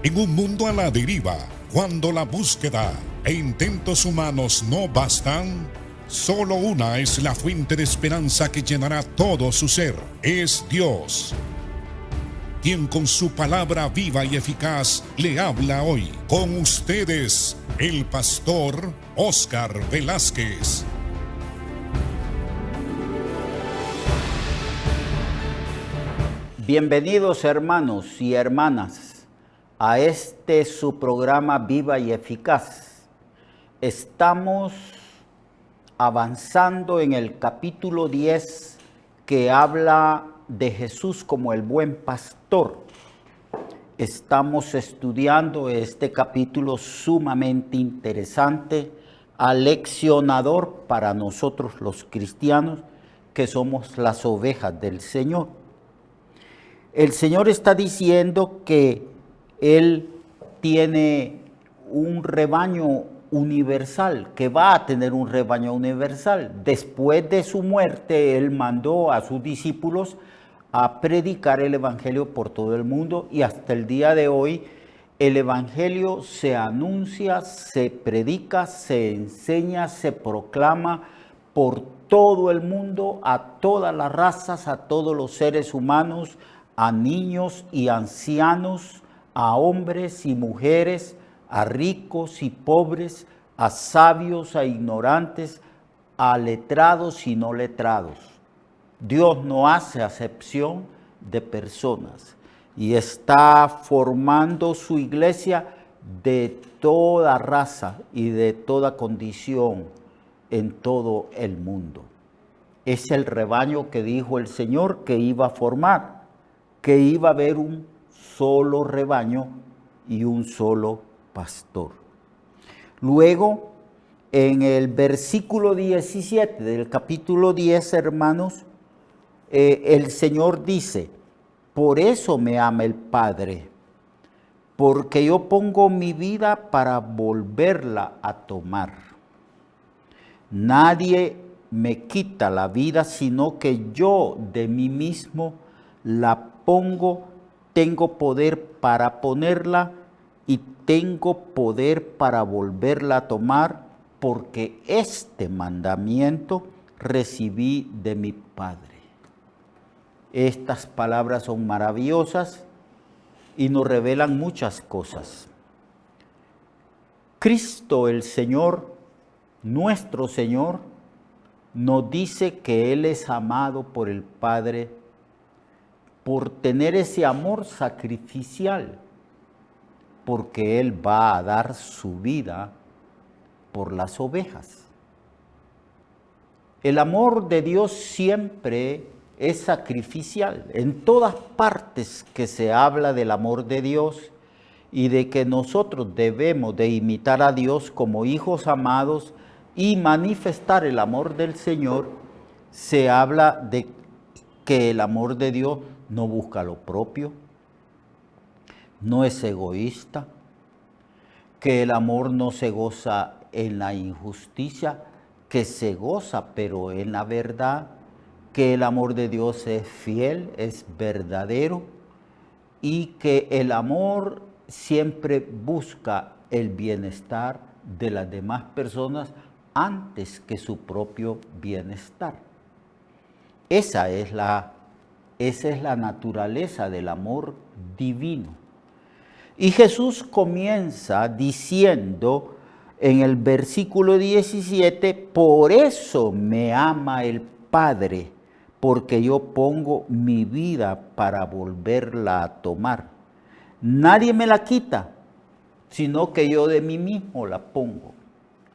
En un mundo a la deriva, cuando la búsqueda e intentos humanos no bastan, solo una es la fuente de esperanza que llenará todo su ser. Es Dios, quien con su palabra viva y eficaz le habla hoy. Con ustedes, el pastor Óscar Velázquez. Bienvenidos hermanos y hermanas a su programa Viva y Eficaz. Estamos avanzando en el capítulo 10 que habla de Jesús como el buen pastor. Estamos estudiando este capítulo sumamente interesante, aleccionador para nosotros los cristianos que somos las ovejas del Señor. El Señor está diciendo que Él tiene un rebaño universal, que va a tener un rebaño universal. Después de su muerte, Él mandó a sus discípulos a predicar el Evangelio por todo el mundo y hasta el día de hoy el Evangelio se anuncia, se predica, se enseña, se proclama por todo el mundo, a todas las razas, a todos los seres humanos, a niños y ancianos, a hombres y mujeres, a ricos y pobres, a sabios, a ignorantes, a letrados y no letrados. Dios no hace acepción de personas y está formando su iglesia de toda raza y de toda condición en todo el mundo. Es el rebaño que dijo el Señor que iba a formar, que iba a haber un solo rebaño y un solo pastor. Luego, en el versículo 17 del capítulo 10, hermanos, el Señor dice: por eso me ama el Padre, porque yo pongo mi vida para volverla a tomar. Nadie me quita la vida, sino que yo de mí mismo la pongo. Tengo poder para ponerla y tengo poder para volverla a tomar, porque este mandamiento recibí de mi Padre. Estas palabras son maravillosas y nos revelan muchas cosas. Cristo el Señor, nuestro Señor, nos dice que Él es amado por el Padre por tener ese amor sacrificial, porque Él va a dar su vida por las ovejas. El amor de Dios siempre es sacrificial. En todas partes que se habla del amor de Dios y de que nosotros debemos de imitar a Dios como hijos amados y manifestar el amor del Señor, se habla de que el amor de Dios no busca lo propio, no es egoísta, que el amor no se goza en la injusticia, que se goza pero en la verdad, que el amor de Dios es fiel, es verdadero y que el amor siempre busca el bienestar de las demás personas antes que su propio bienestar. Esa es la naturaleza del amor divino. Y Jesús comienza diciendo en el versículo 17, por eso me ama el Padre, porque yo pongo mi vida para volverla a tomar. Nadie me la quita, sino que yo de mí mismo la pongo.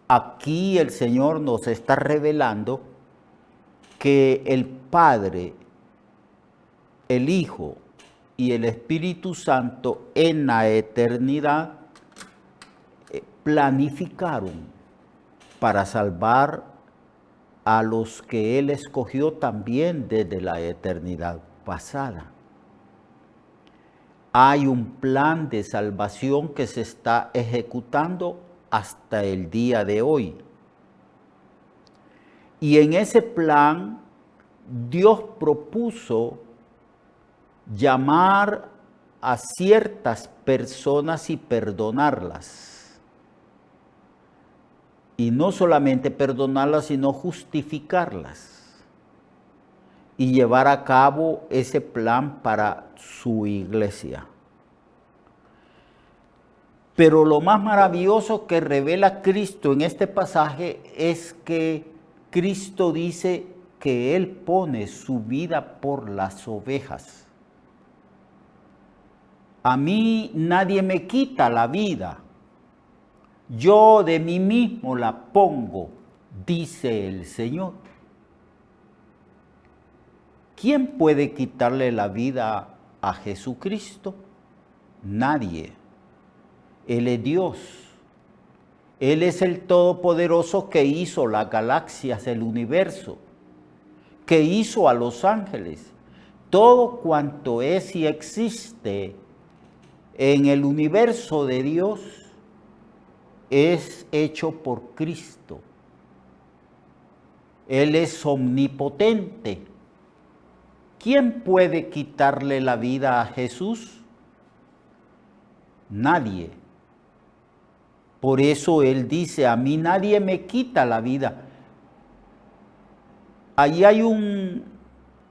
Aquí el Señor nos está revelando que el Padre, el Hijo y el Espíritu Santo en la eternidad planificaron para salvar a los que Él escogió también desde la eternidad pasada. Hay un plan de salvación que se está ejecutando hasta el día de hoy. Y en ese plan, Dios propuso llamar a ciertas personas y perdonarlas. Y no solamente perdonarlas, sino justificarlas. Y llevar a cabo ese plan para su iglesia. Pero lo más maravilloso que revela Cristo en este pasaje es que Cristo dice que Él pone su vida por las ovejas. A mí nadie me quita la vida. Yo de mí mismo la pongo, dice el Señor. ¿Quién puede quitarle la vida a Jesucristo? Nadie. Él es Dios. Él es el Todopoderoso que hizo las galaxias, el universo, que hizo a los ángeles. Todo cuanto es y existe en el universo de Dios es hecho por Cristo. Él es omnipotente. ¿Quién puede quitarle la vida a Jesús? Nadie. Por eso Él dice, a mí nadie me quita la vida. Ahí hay un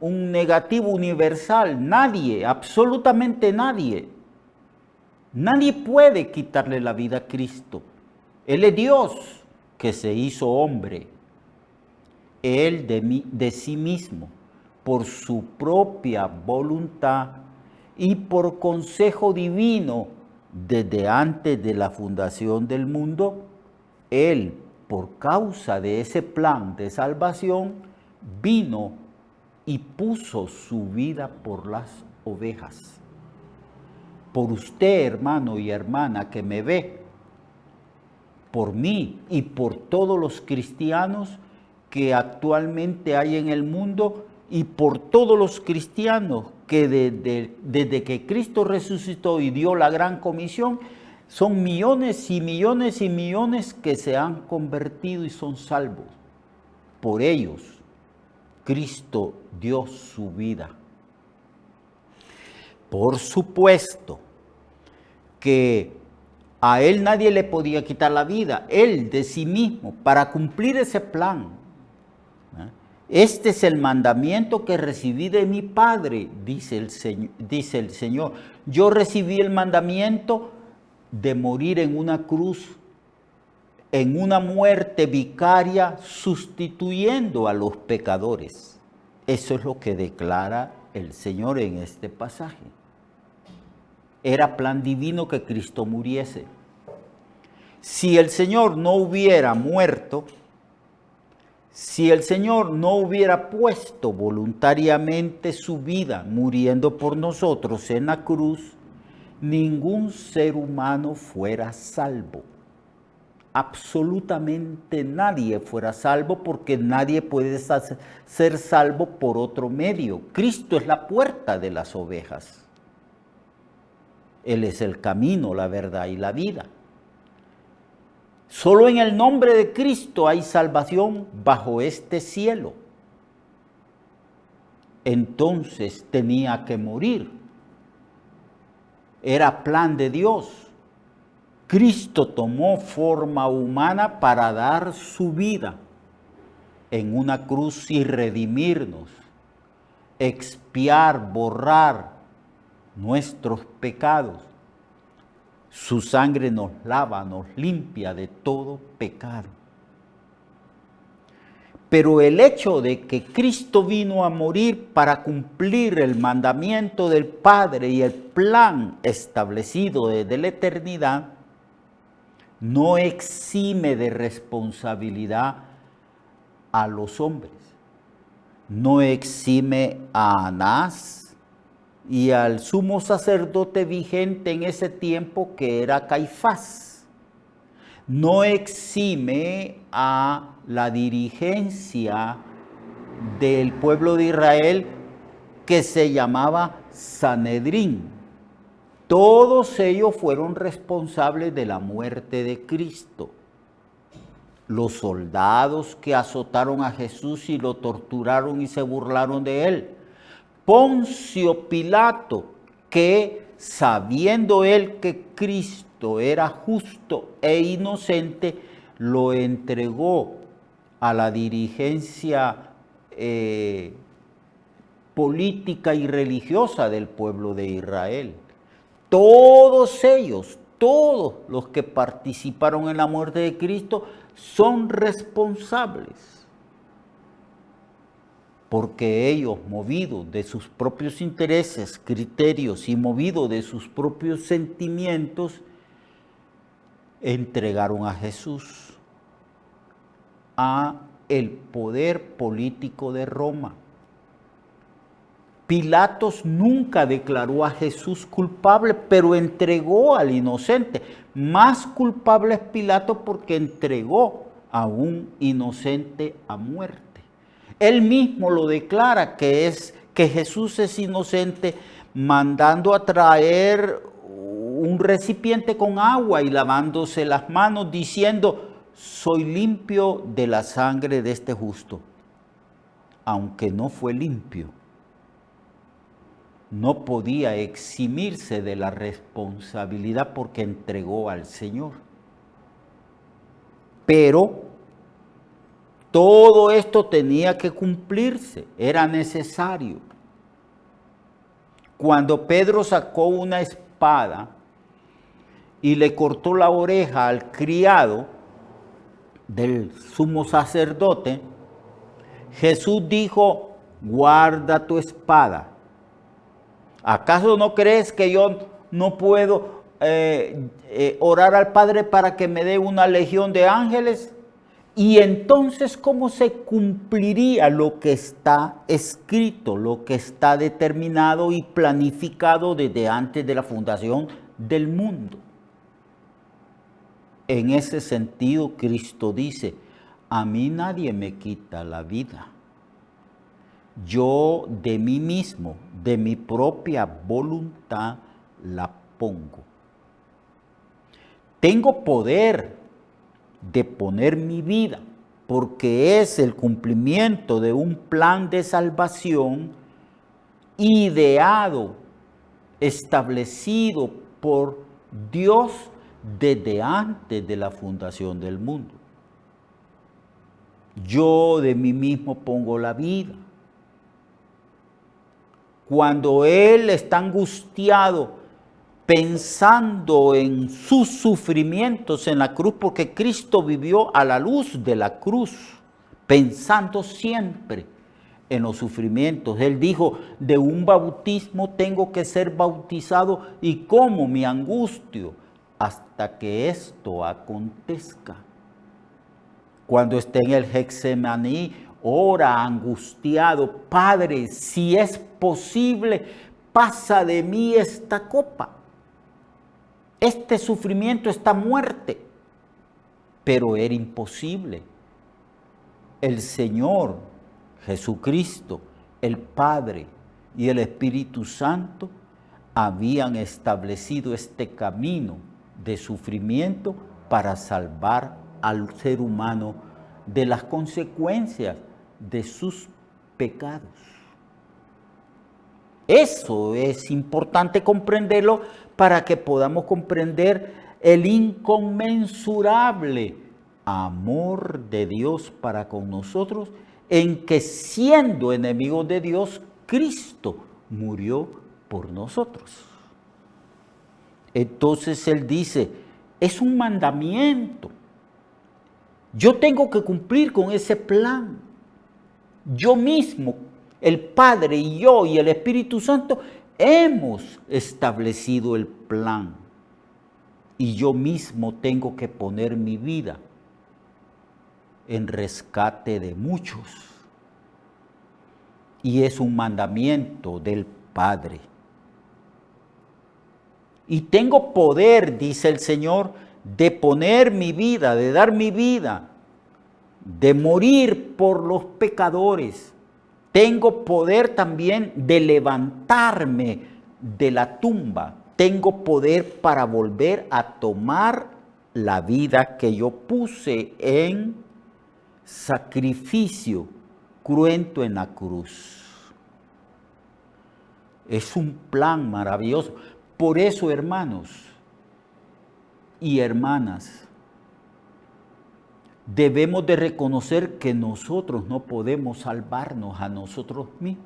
negativo universal. Nadie, absolutamente nadie. Nadie puede quitarle la vida a Cristo. Él es Dios que se hizo hombre. Él de sí mismo, por su propia voluntad y por consejo divino, desde antes de la fundación del mundo, Él, por causa de ese plan de salvación, vino y puso su vida por las ovejas. Por usted, hermano y hermana que me ve, por mí y por todos los cristianos que actualmente hay en el mundo y por todos los cristianos que desde que Cristo resucitó y dio la gran comisión, son millones y millones y millones que se han convertido y son salvos. Por ellos, Cristo dio su vida. Por supuesto que a Él nadie le podía quitar la vida, Él de sí mismo, para cumplir ese plan. Este es el mandamiento que recibí de mi Padre, dice el Señor. Yo recibí el mandamiento de morir en una cruz, en una muerte vicaria, sustituyendo a los pecadores. Eso es lo que declara el Señor en este pasaje. Era plan divino que Cristo muriese. Si el Señor no hubiera muerto, si el Señor no hubiera puesto voluntariamente su vida muriendo por nosotros en la cruz, ningún ser humano fuera salvo. Absolutamente nadie fuera salvo, porque nadie puede ser salvo por otro medio. Cristo es la puerta de las ovejas. Él es el camino, la verdad y la vida. Solo en el nombre de Cristo hay salvación bajo este cielo. Entonces tenía que morir. Era plan de Dios. Cristo tomó forma humana para dar su vida en una cruz y redimirnos, expiar, borrar nuestros pecados. Su sangre nos lava, nos limpia de todo pecado. Pero el hecho de que Cristo vino a morir para cumplir el mandamiento del Padre y el plan establecido desde la eternidad, no exime de responsabilidad a los hombres. No exime a Anás y al sumo sacerdote vigente en ese tiempo, que era Caifás. No exime a la dirigencia del pueblo de Israel, que se llamaba Sanedrín. Todos ellos fueron responsables de la muerte de Cristo. Los soldados que azotaron a Jesús y lo torturaron y se burlaron de él. Poncio Pilato, que sabiendo él que Cristo era justo e inocente, lo entregó a la dirigencia política y religiosa del pueblo de Israel. Todos ellos, todos los que participaron en la muerte de Cristo, son responsables, porque ellos, movidos de sus propios intereses, criterios y movidos de sus propios sentimientos, entregaron a Jesús a el poder político de Roma. Pilatos nunca declaró a Jesús culpable, pero entregó al inocente. Más culpable es Pilato porque entregó a un inocente a muerte. Él mismo lo declara que Jesús es inocente, mandando a traer un recipiente con agua y lavándose las manos, diciendo: soy limpio de la sangre de este justo. Aunque no fue limpio, no podía eximirse de la responsabilidad porque entregó al Señor. Pero todo esto tenía que cumplirse, era necesario. Cuando Pedro sacó una espada y le cortó la oreja al criado del sumo sacerdote, Jesús dijo: guarda tu espada. ¿Acaso no crees que yo no puedo orar al Padre para que me dé una legión de ángeles? Y entonces, ¿cómo se cumpliría lo que está escrito, lo que está determinado y planificado desde antes de la fundación del mundo? En ese sentido, Cristo dice: a mí nadie me quita la vida. Yo de mí mismo, de mi propia voluntad, la pongo. Tengo poder de poner mi vida, porque es el cumplimiento de un plan de salvación ideado, establecido por Dios desde antes de la fundación del mundo. Yo de mí mismo pongo la vida. Cuando Él está angustiado, pensando en sus sufrimientos en la cruz, porque Cristo vivió a la luz de la cruz, pensando siempre en los sufrimientos. Él dijo: de un bautismo tengo que ser bautizado, y cómo me angustio hasta que esto acontezca. Cuando esté en el Getsemaní, ora angustiado: Padre, si es posible, pasa de mí esta copa. Este sufrimiento, esta muerte. Pero era imposible. El Señor Jesucristo, el Padre y el Espíritu Santo habían establecido este camino de sufrimiento para salvar al ser humano de las consecuencias de sus pecados. Eso es importante comprenderlo para que podamos comprender el inconmensurable amor de Dios para con nosotros, en que siendo enemigos de Dios, Cristo murió por nosotros. Entonces Él dice: es un mandamiento. Yo tengo que cumplir con ese plan. Yo mismo, el Padre y yo y el Espíritu Santo hemos establecido el plan. Y yo mismo tengo que poner mi vida en rescate de muchos. Y es un mandamiento del Padre. Y tengo poder, dice el Señor, de poner mi vida, de dar mi vida, de morir por los pecadores. Tengo poder también de levantarme de la tumba. Tengo poder para volver a tomar la vida que yo puse en sacrificio cruento en la cruz. Es un plan maravilloso. Por eso, hermanos y hermanas, debemos de reconocer que nosotros no podemos salvarnos a nosotros mismos.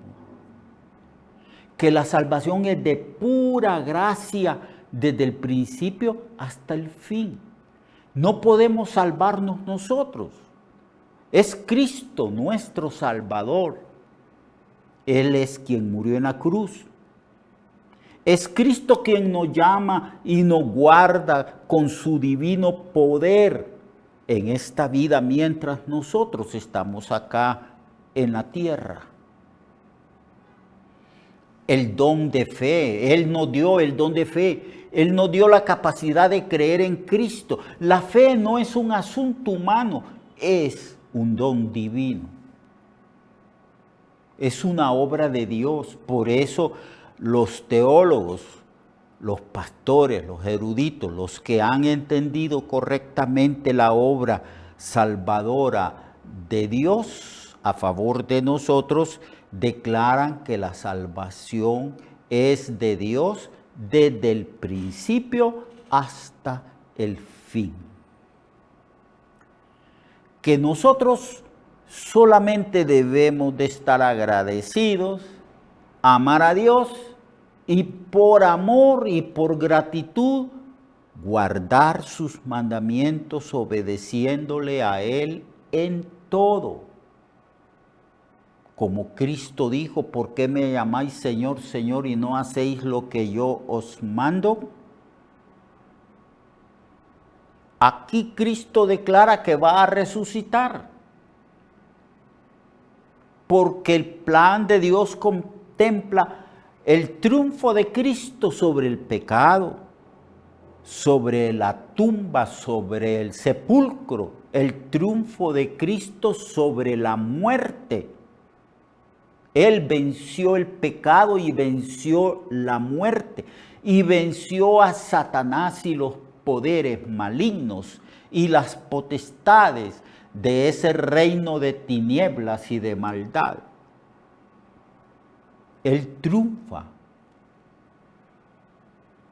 Que la salvación es de pura gracia desde el principio hasta el fin. No podemos salvarnos nosotros. Es Cristo nuestro Salvador. Él es quien murió en la cruz. Es Cristo quien nos llama y nos guarda con su divino poder en esta vida mientras nosotros estamos acá en la tierra. El don de fe, Él nos dio el don de fe, Él nos dio la capacidad de creer en Cristo. La fe no es un asunto humano, es un don divino. Es una obra de Dios, por eso los teólogos, los pastores, los eruditos, los que han entendido correctamente la obra salvadora de Dios a favor de nosotros, declaran que la salvación es de Dios desde el principio hasta el fin. Que nosotros solamente debemos de estar agradecidos, amar a Dios y por amor y por gratitud guardar sus mandamientos obedeciéndole a Él en todo. Como Cristo dijo, ¿por qué me llamáis Señor, Señor y no hacéis lo que yo os mando? Aquí Cristo declara que va a resucitar. Porque el plan de Dios contempla el triunfo de Cristo sobre el pecado, sobre la tumba, sobre el sepulcro, el triunfo de Cristo sobre la muerte. Él venció el pecado y venció la muerte y venció a Satanás y los poderes malignos y las potestades de ese reino de tinieblas y de maldad. Él triunfa.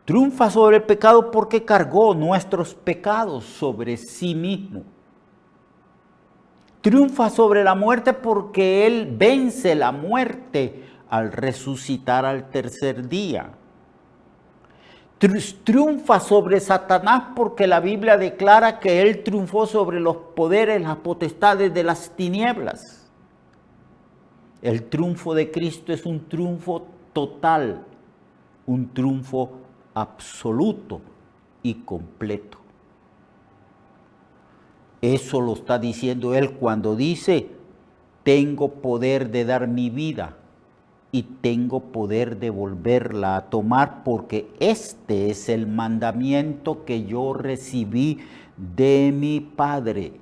Triunfa sobre el pecado porque cargó nuestros pecados sobre sí mismo. Triunfa sobre la muerte porque Él vence la muerte al resucitar al tercer día. Triunfa sobre Satanás porque la Biblia declara que Él triunfó sobre los poderes, las potestades de las tinieblas. El triunfo de Cristo es un triunfo total, un triunfo absoluto y completo. Eso lo está diciendo Él cuando dice, tengo poder de dar mi vida y tengo poder de volverla a tomar, porque este es el mandamiento que yo recibí de mi Padre.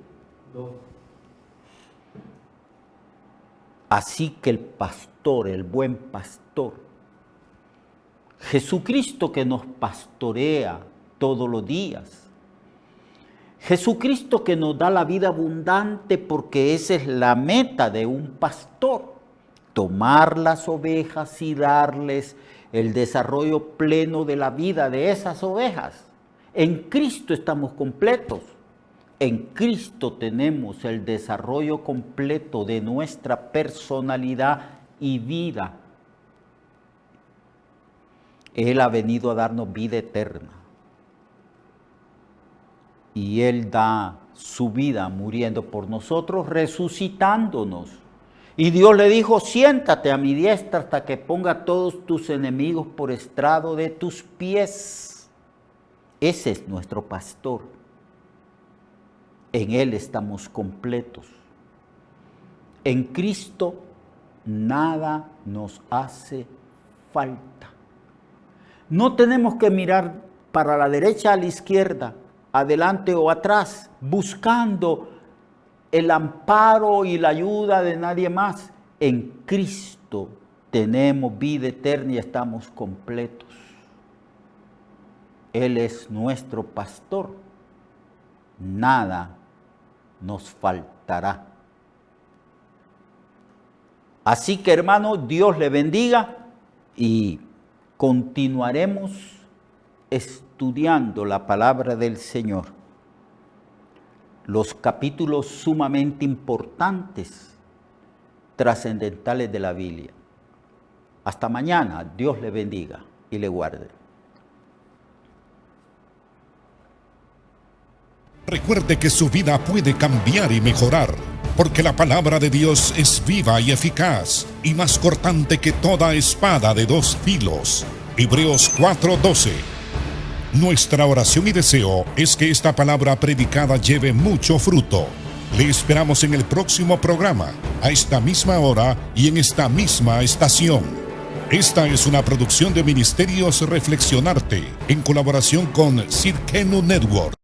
Así que el pastor, el buen pastor, Jesucristo que nos pastorea todos los días, Jesucristo que nos da la vida abundante, porque esa es la meta de un pastor, tomar las ovejas y darles el desarrollo pleno de la vida de esas ovejas. En Cristo estamos completos. En Cristo tenemos el desarrollo completo de nuestra personalidad y vida. Él ha venido a darnos vida eterna. Y Él da su vida muriendo por nosotros, resucitándonos. Y Dios le dijo, siéntate a mi diestra hasta que ponga todos tus enemigos por estrado de tus pies. Ese es nuestro pastor. En Él estamos completos. En Cristo nada nos hace falta. No tenemos que mirar para la derecha o a la izquierda, adelante o atrás, buscando el amparo y la ayuda de nadie más. En Cristo tenemos vida eterna y estamos completos. Él es nuestro pastor. Nada nos faltará. Así que, hermano, Dios le bendiga y continuaremos estudiando la palabra del Señor, los capítulos sumamente importantes, trascendentales de la Biblia. Hasta mañana, Dios le bendiga y le guarde. Recuerde que su vida puede cambiar y mejorar, porque la palabra de Dios es viva y eficaz, y más cortante que toda espada de dos filos. Hebreos 4:12. Nuestra oración y deseo es que esta palabra predicada lleve mucho fruto. Le esperamos en el próximo programa, a esta misma hora y en esta misma estación. Esta es una producción de Ministerios Reflexionarte, en colaboración con Sirkenu Network.